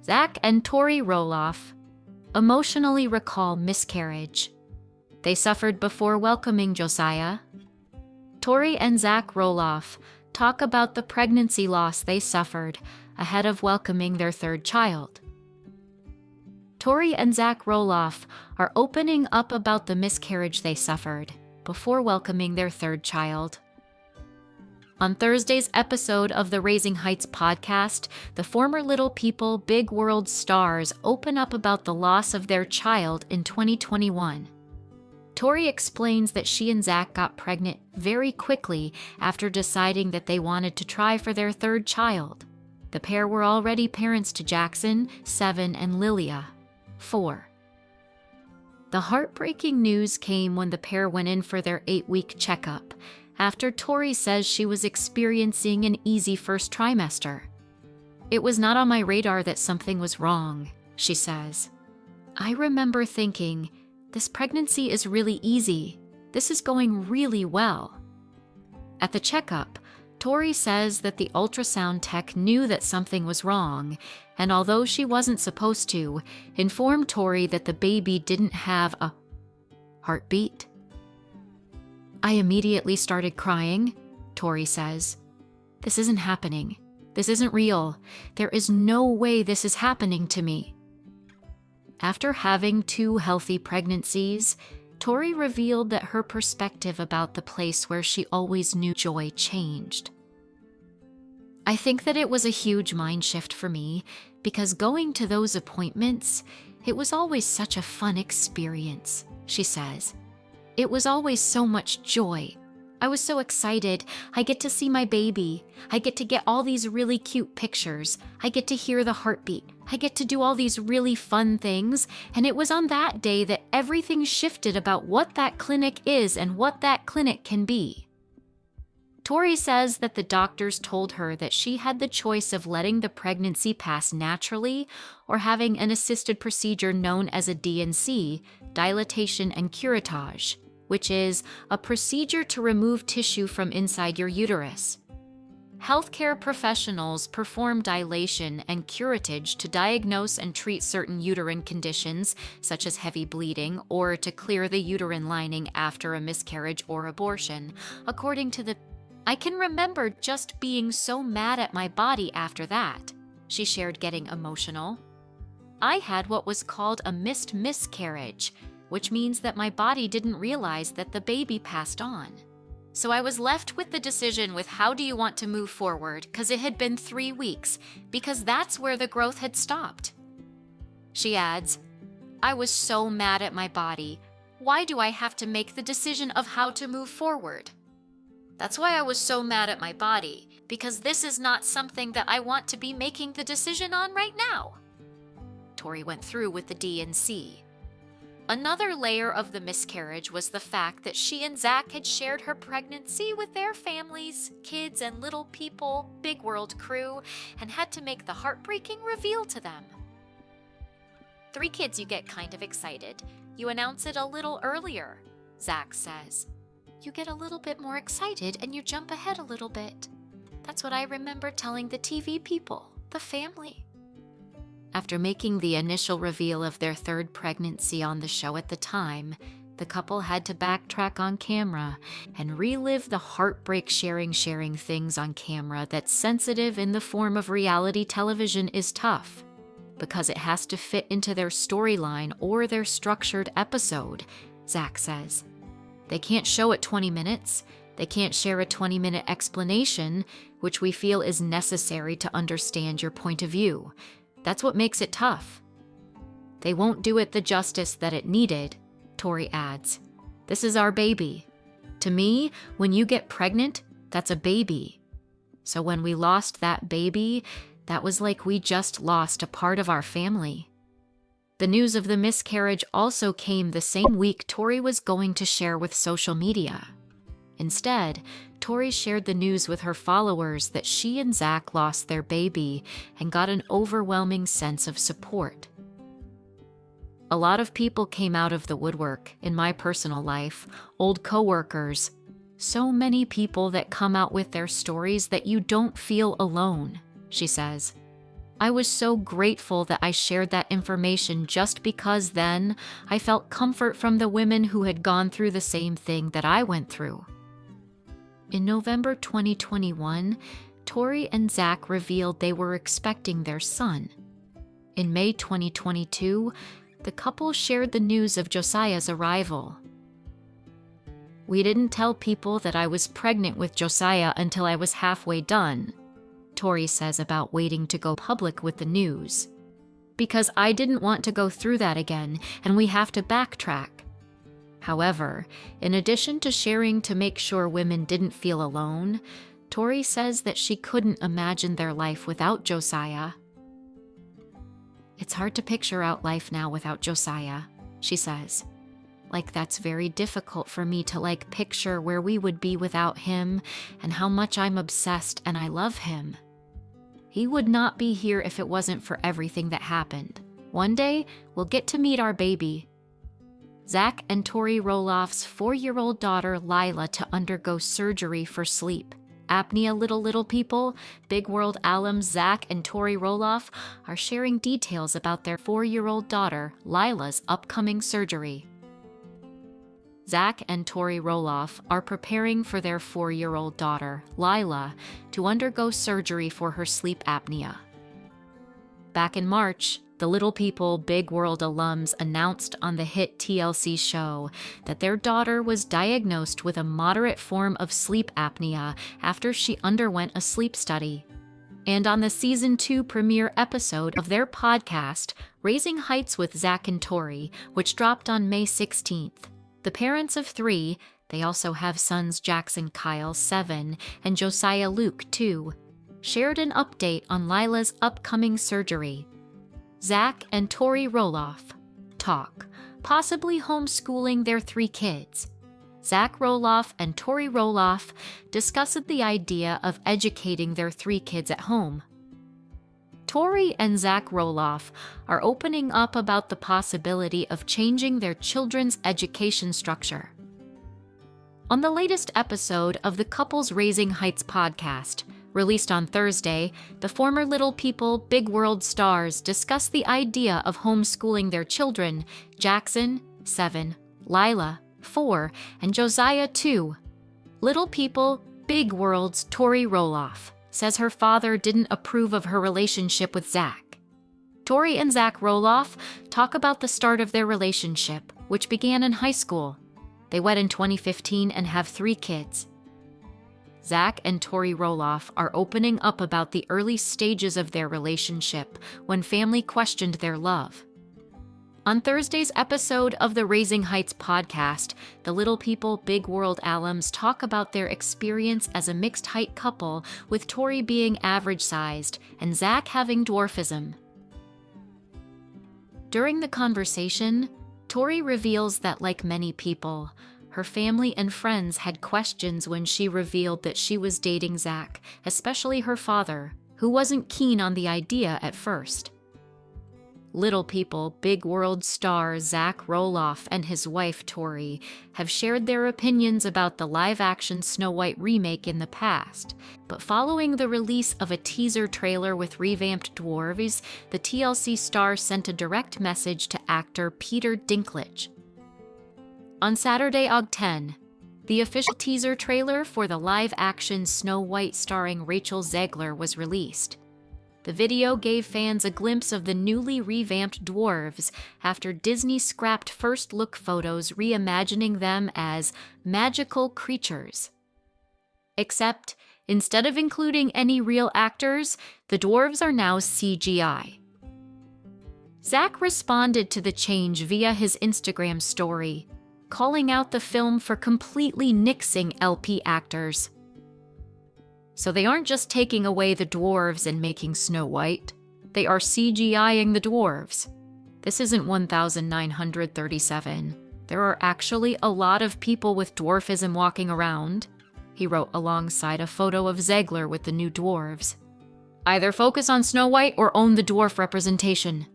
Zach and Tori Roloff emotionally recall miscarriage they suffered before welcoming Josiah. Tori and Zach Roloff talk about the pregnancy loss they suffered ahead of welcoming their third child. Tori and Zach Roloff are opening up about the miscarriage they suffered before welcoming their third child. On Thursday's episode of the Raising Heights podcast, the former Little People, Big World stars open up about the loss of their child in 2021. Tori explains that she and Zach got pregnant very quickly after deciding that they wanted to try for their third child. The pair were already parents to Jackson, 7, and Lilia, 4. The heartbreaking news came when the pair went in for their 8-week checkup, after Tori says she was experiencing an easy first trimester. "It was not on my radar that something was wrong," she says. "I remember thinking, this pregnancy is really easy. This is going really well." At the checkup, Tori says that the ultrasound tech knew that something was wrong, and although she wasn't supposed to, informed Tori that the baby didn't have a heartbeat. "I immediately started crying," Tori says. "This isn't happening. This isn't real. There is no way this is happening to me." After having 2 healthy pregnancies, Tori revealed that her perspective about the place where she always knew joy changed. "I think that it was a huge mind shift for me because going to those appointments, it was always such a fun experience," she says. "It was always so much joy. I was so excited. I get to see my baby. I get to get all these really cute pictures. I get to hear the heartbeat. I get to do all these really fun things. And it was on that day that everything shifted about what that clinic is and what that clinic can be." Tori says that the doctors told her that she had the choice of letting the pregnancy pass naturally or having an assisted procedure known as a D&C, dilatation and curettage, which is a procedure to remove tissue from inside your uterus. Healthcare professionals perform dilation and curettage to diagnose and treat certain uterine conditions, such as heavy bleeding, or to clear the uterine lining after a miscarriage or abortion, according to the "I can remember just being so mad at my body after that," she shared, getting emotional. "I had what was called a missed miscarriage, which means that my body didn't realize that the baby passed on. So I was left with the decision with how do you want to move forward, because it had been 3 weeks, because that's where the growth had stopped." She adds, "I was so mad at my body. Why do I have to make the decision of how to move forward? That's why I was so mad at my body, because this is not something that I want to be making the decision on right now." Tori went through with the D&C. Another layer of the miscarriage was the fact that she and Zach had shared her pregnancy with their families, kids, and Little People, Big World crew, and had to make the heartbreaking reveal to them. 3 kids, you get kind of excited. You announce it a little earlier," Zach says. "You get a little bit more excited and you jump ahead a little bit. That's what I remember telling the TV people, the family." After making the initial reveal of their third pregnancy on the show at the time, the couple had to backtrack on camera and relive the heartbreak sharing things on camera that's sensitive in the form of reality television is tough, because it has to fit into their storyline or their structured episode, Zach says. They can't show it 20 minutes. They can't share a 20-minute explanation, which we feel is necessary to understand your point of view. That's what makes it tough. They won't do it the justice that it needed, Tori adds. "This is our baby. To me, when you get pregnant, that's a baby. So when we lost that baby, that was like we just lost a part of our family." The news of the miscarriage also came the same week Tori was going to share with social media. Instead, Tori shared the news with her followers that she and Zach lost their baby and got an overwhelming sense of support. "A lot of people came out of the woodwork in my personal life, old coworkers. So many people that come out with their stories that you don't feel alone," she says. I was so grateful that I shared that information just because then I felt comfort from the women who had gone through the same thing that I went through. In November 2021, Tori and Jack revealed they were expecting their son. In May 2022, the couple shared the news of Josiah's arrival. "We didn't tell people that I was pregnant with Josiah until I was halfway done," Tori says about waiting to go public with the news. "Because I didn't want to go through that again, and we have to backtrack." However, in addition to sharing to make sure women didn't feel alone, Tori says that she couldn't imagine their life without Josiah. "It's hard to picture out life now without Josiah," she says. That's very difficult for me to picture where we would be without him and how much I'm obsessed and I love him. He would not be here if it wasn't for everything that happened. One day, we'll get to meet our baby." Jack and Tori Roloff's 4-year-old daughter Lila to undergo surgery for sleep apnea. Little people, Big World alums Jack and Tori Roloff are sharing details about their 4-year-old daughter Lila's upcoming surgery. Jack and Tori Roloff are preparing for their 4-year-old daughter, Lila, to undergo surgery for her sleep apnea. Back in March, the Little People Big World alums announced on the hit TLC show that their daughter was diagnosed with a moderate form of sleep apnea after she underwent a sleep study. And on the Season 2 premiere episode of their podcast, Raising Heights with Jack and Tori, which dropped on May 16th, the parents of 3, they also have sons Jackson Kyle, 7, and Josiah Luke, 2, shared an update on Lila's upcoming surgery. Jack and Tori Roloff talk, possibly homeschooling their 3 kids. Jack Roloff and Tori Roloff discussed the idea of educating their 3 kids at home. Tori and Jack Roloff are opening up about the possibility of changing their children's education structure. On the latest episode of the couple's Raising Heights podcast, released on Thursday, the former Little People Big World stars discuss the idea of homeschooling their children, Jackson, 7, Lila, 4, and Josiah, 2. Little People Big World's Tori Roloff says her father didn't approve of her relationship with Jack. Tori and Jack Roloff talk about the start of their relationship, which began in high school. They wed in 2015 and have 3 kids. Jack and Tori Roloff are opening up about the early stages of their relationship when family questioned their love. On Thursday's episode of the Raising Heights podcast, the Little People Big World alums talk about their experience as a mixed-height couple, with Tori being average-sized and Jack having dwarfism. During the conversation, Tori reveals that, like many people, her family and friends had questions when she revealed that she was dating Jack, especially her father, who wasn't keen on the idea at first. Little People Big World star Jack Roloff and his wife Tori have shared their opinions about the live-action Snow White remake in the past, but following the release of a teaser trailer with revamped dwarves, the TLC star sent a direct message to actor Peter Dinklage. On Saturday, August 10, the official teaser trailer for the live-action Snow White starring Rachel Zegler was released. The video gave fans a glimpse of the newly revamped dwarves after Disney scrapped first-look photos reimagining them as magical creatures. Except, instead of including any real actors, the dwarves are now CGI. Jack responded to the change via his Instagram story, calling out the film for completely nixing LP actors. So they aren't just taking away the dwarves and making Snow White, they are CGIing the dwarves. This isn't 1937. There are actually a lot of people with dwarfism walking around, he wrote alongside a photo of Zegler with the new dwarves. Either focus on Snow White or own the dwarf representation.